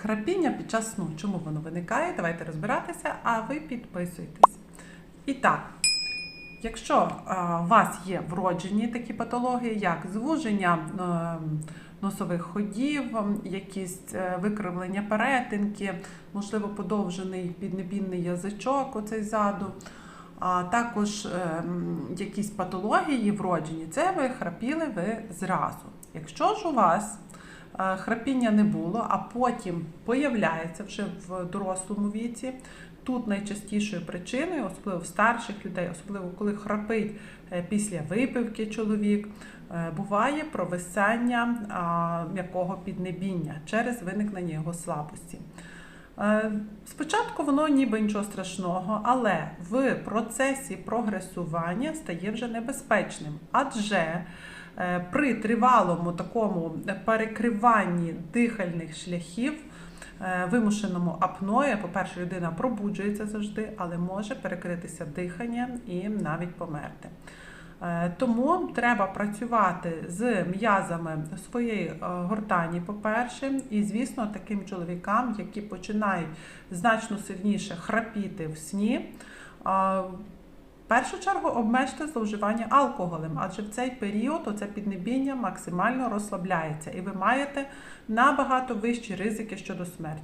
Храпіння під час сну. Чому воно виникає? Давайте розбиратися, а ви підписуйтесь. І так, якщо у вас є вроджені такі патології, як звуження носових ходів, якісь викривлення перетинки, можливо, подовжений піднебінний язичок оцей ззаду, а також якісь патології вроджені, це ви храпіли зразу. Якщо ж у вас храпіння не було, а потім появляється вже в дорослому віці, тут найчастішою причиною, особливо в старших людей, особливо коли храпить після випивки чоловік, буває провисання м'якого піднебіння через виникнення його слабості. Спочатку воно ніби нічого страшного, але в процесі прогресування стає вже небезпечним, адже при тривалому такому перекриванні дихальних шляхів, вимушеному апное, по-перше, людина пробуджується завжди, але може перекритися дихання і навіть померти. Тому треба працювати з м'язами своєї гортані, по-перше, і, звісно, таким чоловікам, які починають значно сильніше храпіти в сні, в першу чергу обмежте зловживання алкоголем, адже в цей період оце піднебіння максимально розслабляється і ви маєте набагато вищі ризики щодо смерті.